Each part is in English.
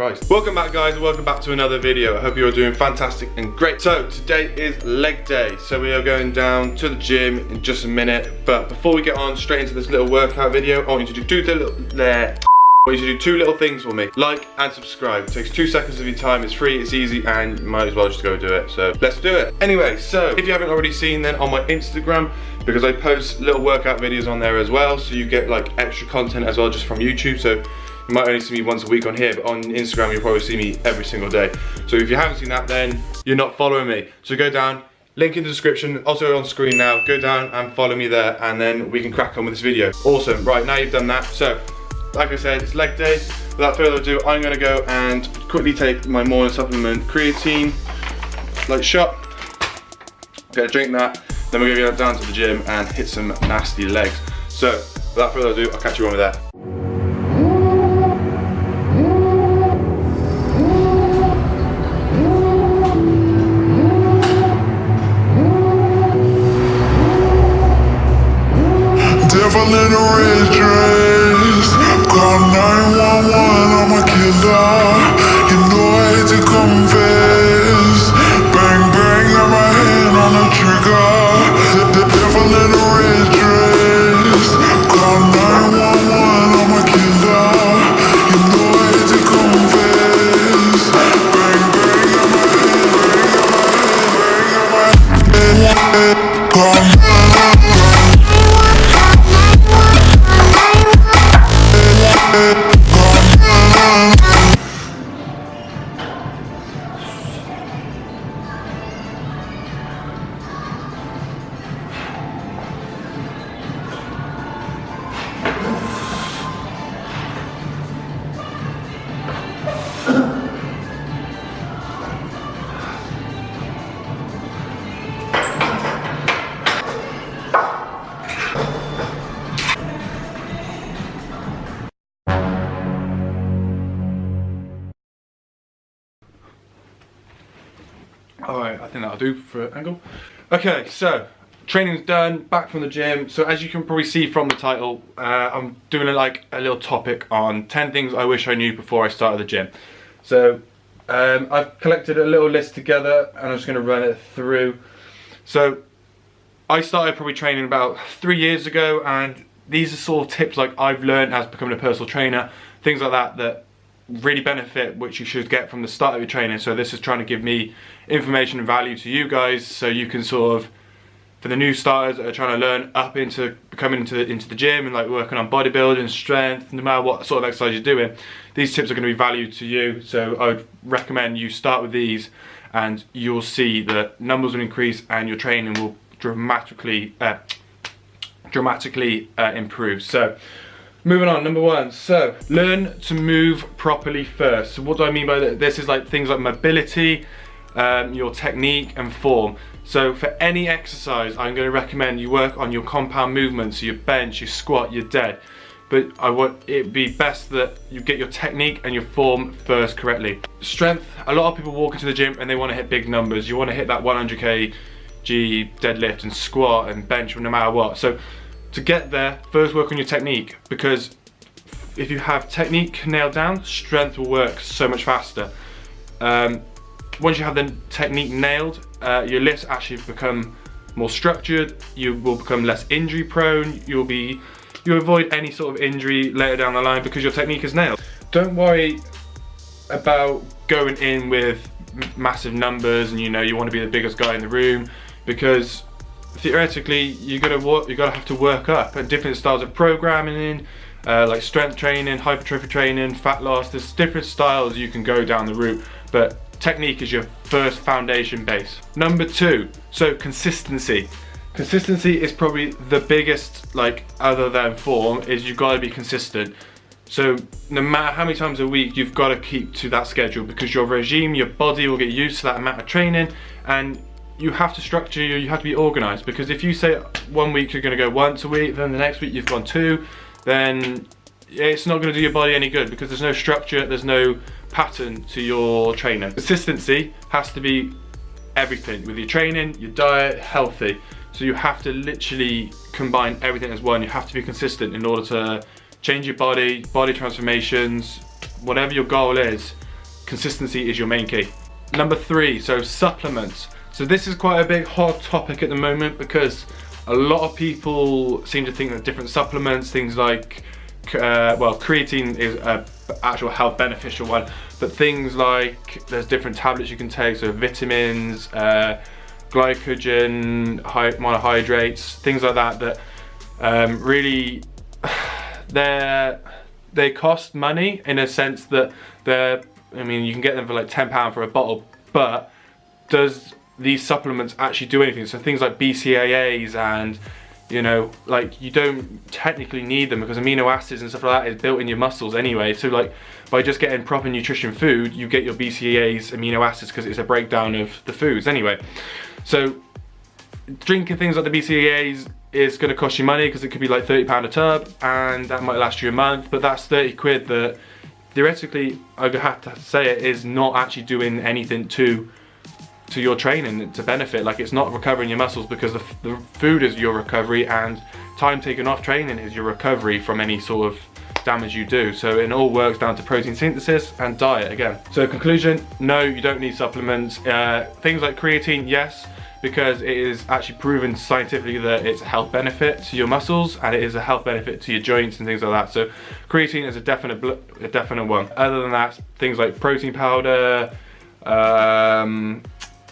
Christ. Welcome back guys, and welcome back to another video. I hope you're doing fantastic and great. So today is leg day. So we are going down to the gym in just a minute. But before we get on straight into this little workout video, I want you to do two little things for me. Like and subscribe. It takes 2 seconds of your time. It's free, it's easy, and you might as well just go do it. So let's do it. Anyway, so if you haven't already seen, then on my Instagram, because I post little workout videos on there as well, so you get like extra content as well just from YouTube. So you might only see me once a week on here, but on Instagram you'll probably see me every single day. So if you haven't seen that, then you're not following me. So go down, link in the description, also on screen now. Go down and follow me there, and then we can crack on with this video. Awesome. Right, now you've done that. So like I said, it's leg day. Without further ado, I'm gonna go and quickly take my morning supplement creatine, like shot. Gonna drink that, then we're gonna go down to the gym and hit some nasty legs. So without further ado, I'll catch you on with that. Devil in a red dress, call 911, I'm a killer. You know I hate to confess. Bang bang, got my hand on the trigger. The devil in a red dress, call 911, I'm a killer. You know I hate to confess. Bang bang, got my hand, call 911. Alright, I think that'll do for an angle. Okay, so training's done, back from the gym. So as you can probably see from the title, I'm doing a little topic on 10 things I wish I knew before I started the gym. So I've collected a little list together and I'm just going to run it through. So I started probably training about 3 years ago, and these are sort of tips like I've learned as becoming a personal trainer, things like that really benefit, which you should get from the start of your training. So this is trying to give me information and value to you guys, so you can sort of, for the new starters that are trying to learn up into coming into the gym and like working on bodybuilding, strength, no matter what sort of exercise you're doing, these tips are going to be valued to you. So I would recommend you start with these, and you'll see that numbers will increase and your training will dramatically improve. So moving on, number one, so learn to move properly first. So what do I mean by that? This is like things like mobility, your technique and form. So for any exercise, I'm going to recommend you work on your compound movements, so your bench, your squat, your dead. But it'd be best that you get your technique and your form first correctly. Strength, a lot of people walk into the gym and they want to hit big numbers. You want to hit that 100 kg deadlift and squat and bench no matter what. So to get there, first work on your technique, because if you have technique nailed down, strength will work so much faster. Once you have the technique nailed, your lifts actually become more structured, you will become less injury prone, you'll avoid any sort of injury later down the line because your technique is nailed. Don't worry about going in with massive numbers and you want to be the biggest guy in the room, because theoretically you're gonna have to work up at different styles of programming, like strength training, hypertrophy training, fat loss. There's different styles you can go down the route, but technique is your first foundation base. Number two, so consistency. Consistency is probably the biggest, like other than form, is you've got to be consistent. So no matter how many times a week, you've got to keep to that schedule, because your regime, your body will get used to that amount of training, and you have to structure, you have to be organized. Because if you say 1 week you're going to go once a week, then the next week you've gone 2, then it's not going to do your body any good, because there's no structure, there's no pattern to your training. Consistency has to be everything with your training, your diet, healthy. So you have to literally combine everything as one. You have to be consistent in order to change your body transformations, whatever your goal is. consistency is your main key. Number 3, so supplements. So this is quite a big hot topic at the moment because a lot of people seem to think that different supplements, things like, well, creatine is an actual health beneficial one, but things like there's different tablets you can take, so vitamins, glycogen, monohydrates, things like that, that really they cost money in a sense that I mean, you can get them for like £10 for a bottle, but does these supplements actually do anything? So things like BCAAs and, you know, like you don't technically need them because amino acids and stuff like that is built in your muscles anyway. So like by just getting proper nutrition food, you get your BCAAs, amino acids, because it's a breakdown of the foods anyway. So drinking things like the BCAAs is going to cost you money because it could be like £30 a tub, and that might last you a month, but that's 30 quid that theoretically, I have to say, it is not actually doing anything to your training to benefit. Like, it's not recovering your muscles because the food is your recovery, and time taken off training is your recovery from any sort of damage you do. So it all works down to protein synthesis and diet again. So conclusion, no, you don't need supplements. Things like creatine, yes, because it is actually proven scientifically that it's a health benefit to your muscles and it is a health benefit to your joints and things like that. So creatine is a definite one. Other than that, things like protein powder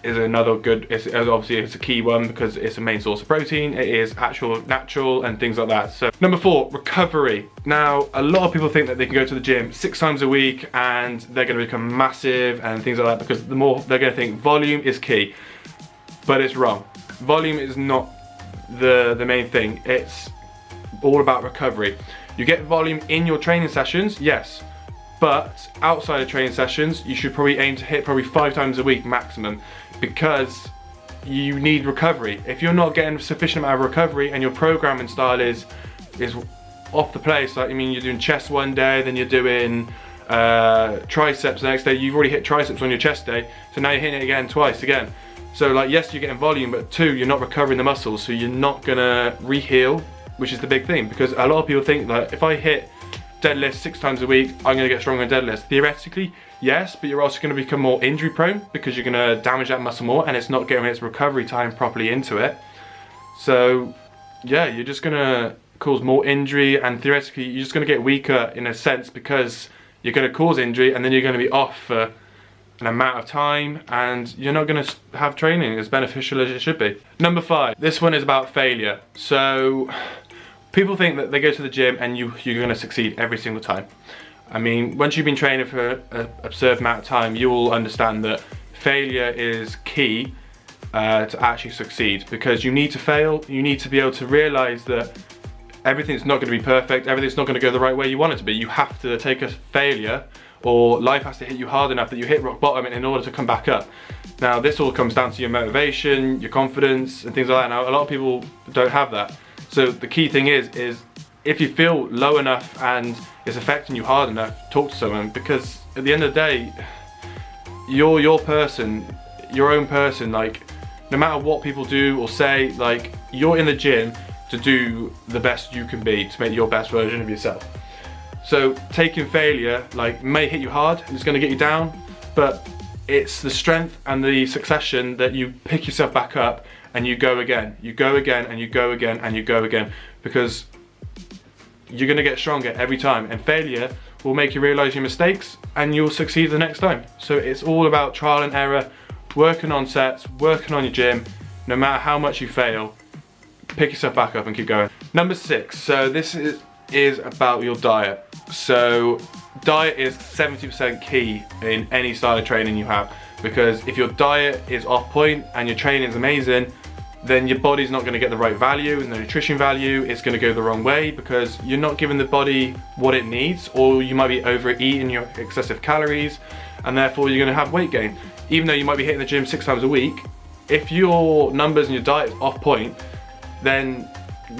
is another good, obviously it's a key one because it's a main source of protein. It is actual natural and things like that. So number 4, recovery. Now, a lot of people think that they can go to the gym 6 times a week and they're going to become massive and things like that, because the more they're going to think volume is key. But it's wrong. Volume is not the main thing. It's all about recovery. You get volume in your training sessions, yes, but outside of training sessions, you should probably aim to hit probably 5 times a week maximum, because you need recovery. If you're not getting sufficient amount of recovery and your programming style is off the place, like, I mean, you're doing chest one day, then you're doing triceps the next day, you've already hit triceps on your chest day, so now you're hitting it again twice again. So like, yes, you're getting volume, but 2, you're not recovering the muscles, so you're not gonna re-heal, which is the big thing, because a lot of people think that if I hit deadlift 6 times a week, I'm gonna get stronger in deadlifts. Theoretically, yes, but you're also gonna become more injury prone because you're gonna damage that muscle more and it's not getting its recovery time properly into it. So yeah, you're just gonna cause more injury, and theoretically, you're just gonna get weaker in a sense because you're gonna cause injury and then you're gonna be off for an amount of time and you're not going to have training as beneficial as it should be. Number 5, this one is about failure. So people think that they go to the gym and you're going to succeed every single time. I mean, once you've been training for an absurd amount of time, you will understand that failure is key to actually succeed, because you need to fail. You need to be able to realize that everything's not going to be perfect, everything's not going to go the right way you want it to be. You have to take a failure, or life has to hit you hard enough that you hit rock bottom in order to come back up. Now, this all comes down to your motivation, your confidence, and things like that. Now, a lot of people don't have that. So the key thing is if you feel low enough and it's affecting you hard enough, talk to someone, because at the end of the day, you're your person, your own person. Like, no matter what people do or say, like, you're in the gym to do the best you can be, to make your best version of yourself. So taking failure, like, may hit you hard and it's going to get you down, but it's the strength and the succession that you pick yourself back up and you go again. You go again and you go again and you go again, because you're going to get stronger every time, and failure will make you realize your mistakes and you'll succeed the next time. So it's all about trial and error, working on sets, working on your gym. No matter how much you fail, pick yourself back up and keep going. Number 6, so this is about your diet. So diet is 70% key in any style of training you have, because if your diet is off point and your training is amazing, then your body's not going to get the right value, and the nutrition value is going to go the wrong way because you're not giving the body what it needs, or you might be overeating your excessive calories, and therefore you're going to have weight gain. Even though you might be hitting the gym 6 times a week, if your numbers and your diet is off point, then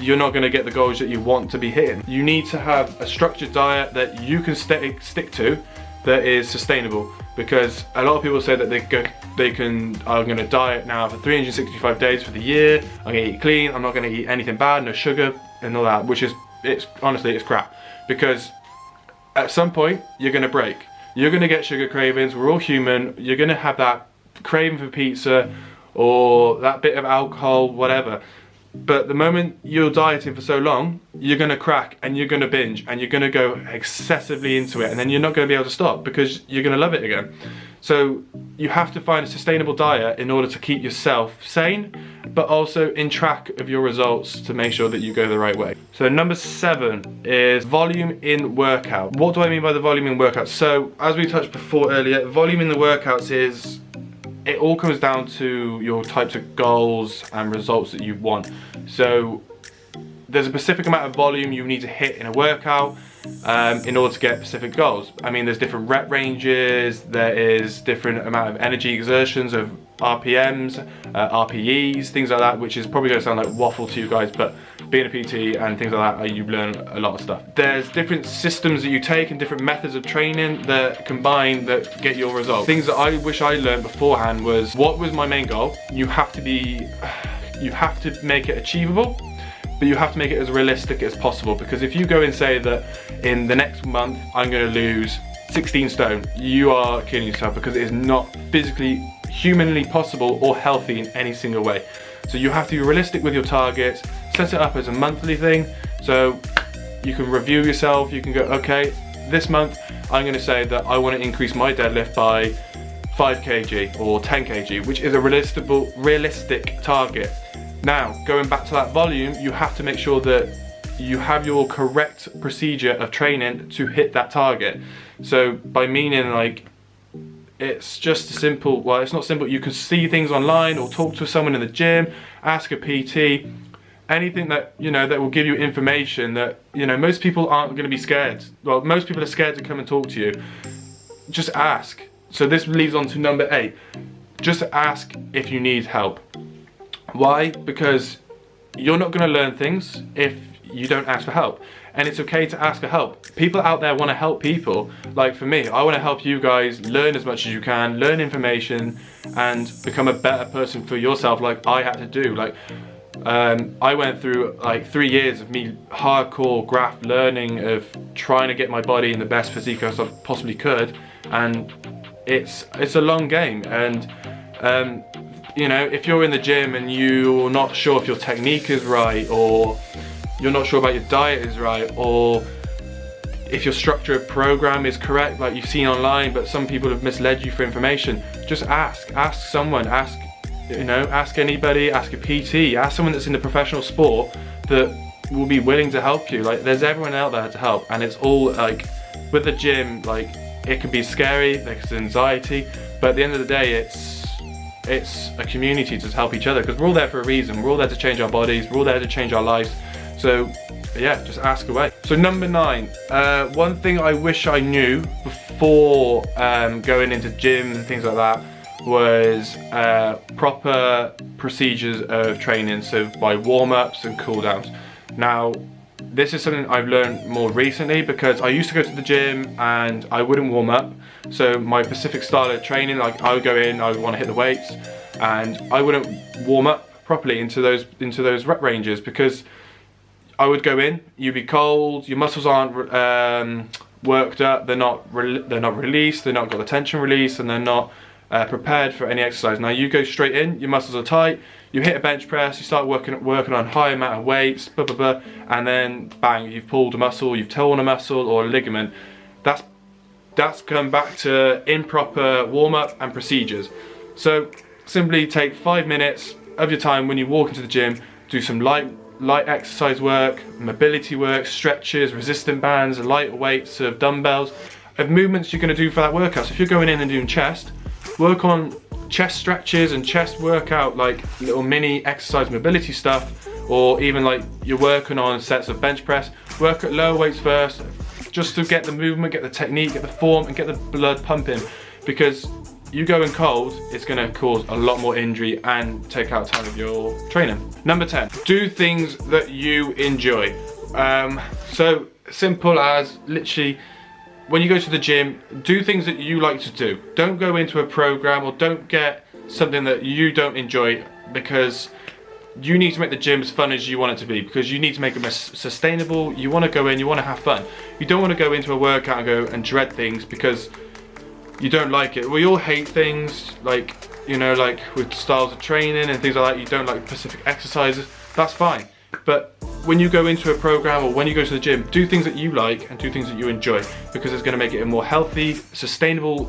you're not going to get the goals that you want to be hitting. You need to have a structured diet that you can stick to, that is sustainable, because a lot of people say that I'm going to diet now for 365 days for the year, I'm going to eat clean, I'm not going to eat anything bad, no sugar and all that, which is, honestly, it's crap, because at some point you're going to break. you're gonna get sugar cravings. We're all human. You're gonna have that craving for pizza or that bit of alcohol, whatever. But the moment you're dieting for so long, you're gonna crack and you're gonna binge and you're gonna go excessively into it, and then you're not gonna be able to stop because you're gonna love it again. So you have to find a sustainable diet in order to keep yourself sane, but also in track of your results to make sure that you go the right way. So number 7 is volume in workout. What do I mean by the volume in workouts? So as we touched before earlier, volume in the workouts is, it all comes down to your types of goals and results that you want. So there's a specific amount of volume you need to hit in a workout in order to get specific goals. I mean, there's different rep ranges, there is different amount of energy exertions of RPMs, RPEs, things like that, which is probably going to sound like waffle to you guys, but being a PT and things like that, you learn a lot of stuff. There's different systems that you take and different methods of training that combine that get your results. Things that I wish I learned beforehand was, what was my main goal? You have to make it achievable, but you have to make it as realistic as possible, because if you go and say that in the next month I'm going to lose 16 stone, you are killing yourself, because it is not physically, humanly possible or healthy in any single way. So you have to be realistic with your targets, set it up as a monthly thing, so you can review yourself. You can go, okay, this month I'm going to say that I want to increase my deadlift by 5 kg or 10 kg, which is a realistic target. Now, going back to that volume, you have to make sure that you have your correct procedure of training to hit that target. So by meaning, like, it's just simple, well, it's not simple, you can see things online or talk to someone in the gym, ask a PT, anything that, you know, that will give you information that, you know, most people aren't going to be scared. Well, most people are scared to come and talk to you. Just ask. So this leads on to number 8. Just ask if you need help. Why? Because you're not going to learn things if you don't ask for help. And it's okay to ask for help. People out there want to help people. Like for me, I want to help you guys learn as much as you can, learn information, and become a better person for yourself, like I had to do. Like I went through like 3 years of me hardcore graph learning, of trying to get my body in the best physique as I possibly could, and it's a long game. And you know, if you're in the gym and you're not sure if your technique is right, or you're not sure about your diet is right, or if your structure of program is correct, like you've seen online, but some people have misled you for information, just ask someone, ask anybody, ask a PT, ask someone that's in the professional sport that will be willing to help you. Like, there's everyone out there to help, and it's all like, with the gym, like, it can be scary, there's anxiety, but at the end of the day, it's a community to help each other, because we're all there for a reason. We're all there to change our bodies, we're all there to change our lives. So yeah, just ask away. So number 9, one thing I wish I knew before going into gym and things like that was proper procedures of training, so by warm-ups and cool-downs. Now, this is something I've learned more recently, because I used to go to the gym and I wouldn't warm up. So my specific style of training, like I would go in, I would want to hit the weights, and I wouldn't warm up properly into those rep ranges, because I would go in, you'd be cold, your muscles aren't worked up, they're not released, they're not got the tension released, and they're not prepared for any exercise. Now you go straight in, your muscles are tight, you hit a bench press, you start working on high amount of weights, blah, blah, blah, and then bang, you've pulled a muscle, you've torn a muscle or a ligament. That's come back to improper warm-up and procedures. So simply take 5 minutes of your time when you walk into the gym, do some light exercise work, mobility work, stretches, resistant bands, light weights of dumbbells, of movements you're going to do for that workout. So if you're going in and doing chest, work on chest stretches and chest workout, like little mini exercise mobility stuff, or even like you're working on sets of bench press, work at lower weights first, just to get the movement, get the technique, get the form, and get the blood pumping, because you going cold, it's going to cause a lot more injury and take out time of your training. Number 10, do things that you enjoy. So simple as literally, when you go to the gym, do things that you like to do. Don't go into a program, or don't get something that you don't enjoy, because you need to make the gym as fun as you want it to be, because you need to make it sustainable. You want to go in, you want to have fun. You don't want to go into a workout and go and dread things, because you don't like it. We all hate things like, you know, like with styles of training and things like that. You don't like specific exercises, that's fine. But when you go into a program or when you go to the gym, do things that you like and do things that you enjoy, because it's going to make it a more healthy, sustainable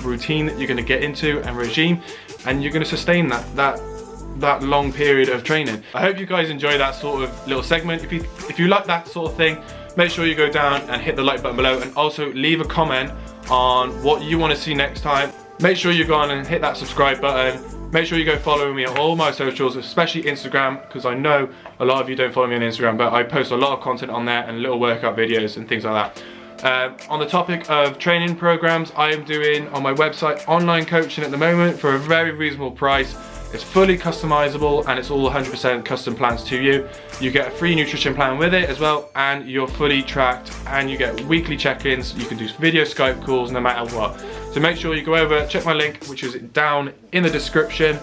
routine that you're going to get into and regime, and you're going to sustain that long period of training. I hope you guys enjoy that sort of little segment. If you like that sort of thing, make sure you go down and hit the like button below, and also leave a comment on what you want to see next time. Make sure you go on and hit that subscribe button. Make sure you go follow me on all my socials, especially Instagram, because I know a lot of you don't follow me on Instagram, but I post a lot of content on there and little workout videos and things like that. On the topic of training programs, I am doing on my website online coaching at the moment for a very reasonable price. It's fully customizable and it's all 100% custom plans to you. You get a free nutrition plan with it as well, and you're fully tracked, and you get weekly check-ins. You can do video Skype calls no matter what. So make sure you go over, check my link, which is down in the description,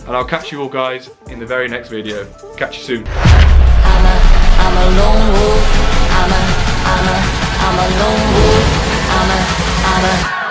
and I'll catch you all guys in the very next video. Catch you soon. I'm a lone wolf. I'm a lone wolf. I'm a